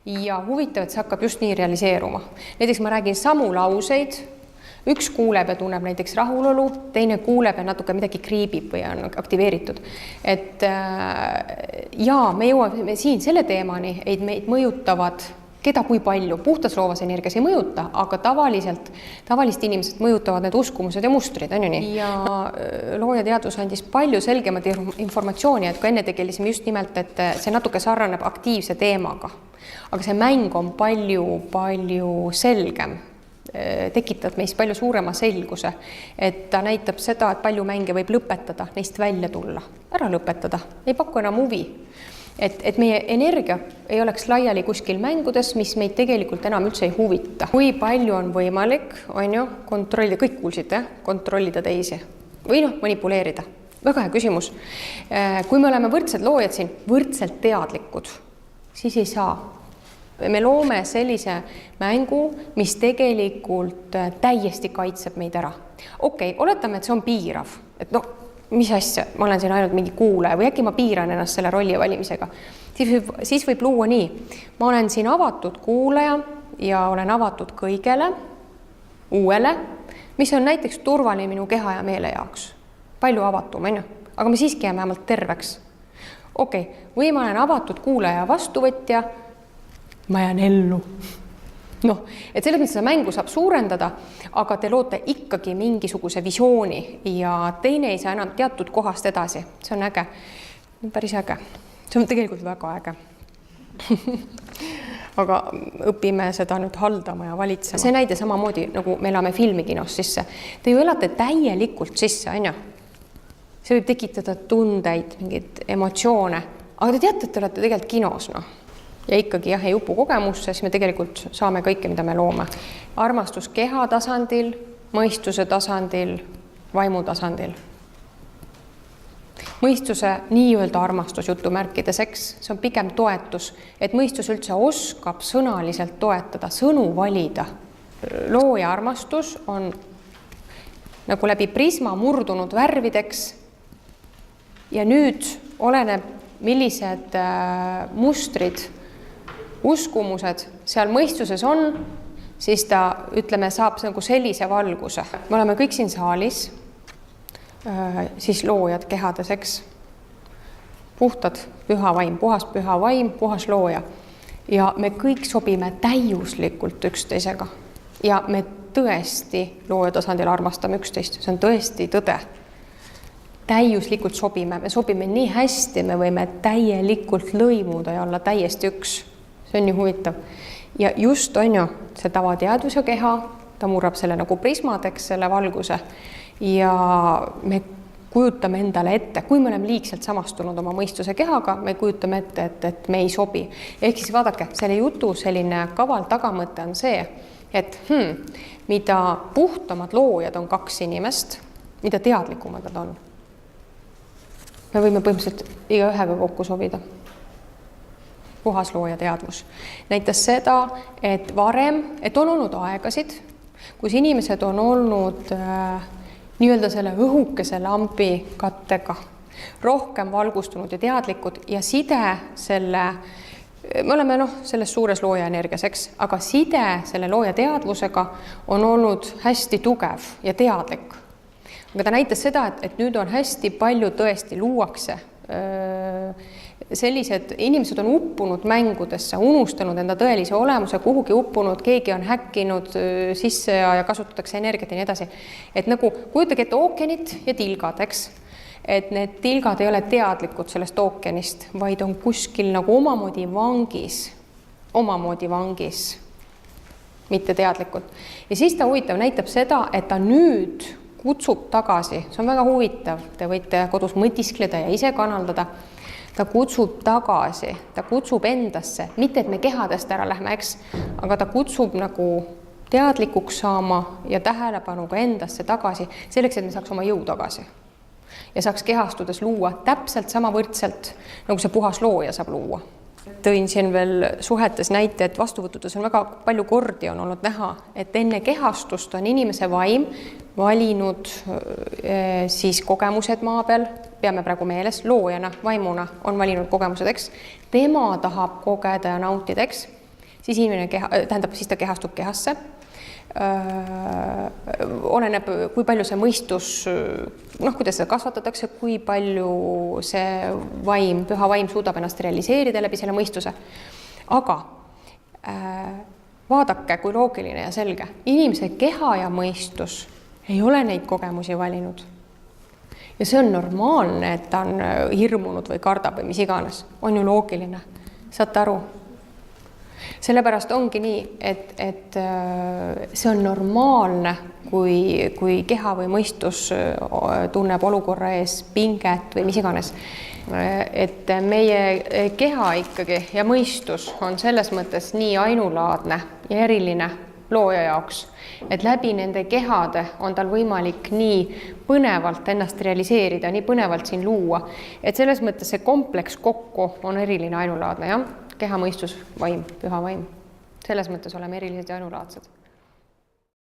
ja huvitav, et see hakkab just nii realiseeruma. Näiteks ma räägin samu lauseid, üks kuuleb ja tunneb näiteks rahulolu, teine kuuleb ja natuke midagi kriibib või on aktiveeritud. Et jaa, me jõuame siin selle teemani, et meid mõjutavad keda kui palju, puhtas loovas energias ei mõjuta, aga tavalist inimesed mõjutavad need uskumused ja mustrid, on ju nii? Ja loojateadus andis palju selgemat informatsiooni, et kui enne tegelisime just nimelt, et see natuke sarnaneb aktiivse teemaga, aga see mäng on palju selgem, tekitab meist palju suurema selguse, et ta näitab seda, et palju mänge võib lõpetada, neist välja tulla, ära lõpetada, ei paku enam huvi. Et meie energia ei oleks laiali kuskil mängudes, mis meid tegelikult enam üldse ei huvita. Kui palju on võimalik, on ju, kontrollida, kõik kuulsite, kontrollida teisi või manipuleerida. Väga hea küsimus. Kui me oleme võrdsed loojad siin, võrdselt teadlikud, siis ei saa. Me loome sellise mängu, mis tegelikult täiesti kaitseb meid ära. Okei, oletame, et see on piirav, et mis asja, ma olen siin ainult mingi kuulaja või äkki ma piiran ennast selle rolli valimisega. Siis võib luua nii. Ma olen siin avatud kuulaja ja olen avatud kõigele, uuele, mis on näiteks turvaline minu keha ja meele jaoks. Palju avatum, on ju? Aga me siiski jääme vähemalt terveks. Okei, või ma olen avatud kuulaja ja vastuvõtja, ma jään ellu. Et selles mõttes seda mängu saab suurendada, aga te loote ikkagi mingisuguse visiooni ja teine ei saa enam teatud kohast edasi. See on äge. Päris äge. See on tegelikult väga äge. Aga õpime seda nüüd haldama ja valitsema. See näide samamoodi, nagu me elame filmikinos sisse. Te ju elate täielikult sisse, on ju? See võib tekitada tundeid, mingeid emotsioone. Aga te teate, et te olete tegelikult kinos, Ja ikkagi ei upu kogemusse, siis me tegelikult saame kõike, mida me loome. Armastus keha tasandil, mõistuse tasandil, vaimu tasandil. Mõistuse nii-öelda armastus jutumärkide seks, see on pigem toetus, et mõistus üldse oskab sõnaliselt toetada, sõnu valida. Looja armastus on nagu läbi prisma murdunud värvideks ja nüüd oleneb, millised mustrid uskumused seal mõistuses on, siis ta, ütleme, saab nagu sellise valguse. Me oleme kõik siin saalis, siis loojad kehades, eks? Puhtad püha vaim, puhas looja. Ja me kõik sobime täiuslikult üksteisega. Ja me tõesti looja tasandil armastame üksteist, see on tõesti tõde. Täiuslikult sobime, me sobime nii hästi, me võime täielikult lõimuda ja olla täiesti üks. See on nii huvitav. Ja just on ju see tavateadvus ja keha, ta murrab selle nagu prismadeks, selle valguse ja me kujutame endale ette, kui me oleme liigselt samastunud oma mõistuse kehaga, me kujutame ette, et me ei sobi. Ehk siis vaadake, selle jutu selline kaval tagamõte on see, et mida puhtamad loojad on kaks inimest, mida teadlikumad nad on. Me võime põhimõtteliselt iga ühega kokku sobida. Puhas looja teadvus. Näitas seda, et varem, et on olnud aegasid, kus inimesed on olnud nii-öelda selle õhukese lambi kattega, rohkem valgustunud ja teadlikud ja side selle, me oleme selles suures looja energias, eks, aga side selle looja teadvusega on olnud hästi tugev ja teadlik. Aga ta näitas seda, et nüüd on hästi palju tõesti luuakse sellised inimesed on uppunud mängudesse, unustanud enda tõelise olemuse, kuhugi uppunud, keegi on häkkinud sisse ja kasutatakse energiat ja nii edasi. Et nagu kujutage ette ookeanit ja tilgad, eks? Et need tilgad ei ole teadlikud sellest ookeanist, vaid on kuskil nagu omamoodi vangis, mitte teadlikult. Ja siis ta huvitav näitab seda, et ta nüüd kutsub tagasi, see on väga huvitav, te võite kodus mõtiskleda ja ise kanaldada, ta kutsub tagasi, ta kutsub endasse, mitte et me kehadest ära lähme, eks, aga ta kutsub nagu teadlikuks saama ja tähelepanuga endasse tagasi, selleks, et me saaks oma jõu tagasi. Ja saaks kehastudes luua täpselt sama võrdselt, nagu see puhas looja saab luua. Tõin siin veel suhetes näite, et vastuvõtudes on väga palju kordi on olnud näha, et enne kehastust on inimese vaim valinud siis kogemused maa peal, peame praegu meeles, loojana, vaimuna on valinud kogemused, eks. Tema tahab kogeda ja nautida, eks. siis inimene siis ta kehastub kehasse. Oleneb, kui palju see mõistus, kuidas seda kasvatatakse, kui palju see vaim, püha vaim suudab ennast realiseerida läbi selle mõistuse. Aga vaadake, kui loogiline ja selge. Inimese keha ja mõistus ei ole neid kogemusi valinud. Ja see on normaalne, et ta on hirmunud või kardab või mis iganes. On ju loogiline. Saate aru? Sellepärast ongi nii, et see on normaalne, kui keha või mõistus tunneb olukorra ees pinget või mis iganes. Et meie keha ikkagi ja mõistus on selles mõttes nii ainulaadne ja eriline looja jaoks, et läbi nende kehade on tal võimalik nii põnevalt ennast realiseerida, nii põnevalt siin luua, et selles mõttes see kompleks kokku on eriline ainulaadne, jah? Keha, mõistus, vaim, püha vaim. Selles mõttes oleme erilised ja ainulaadsed.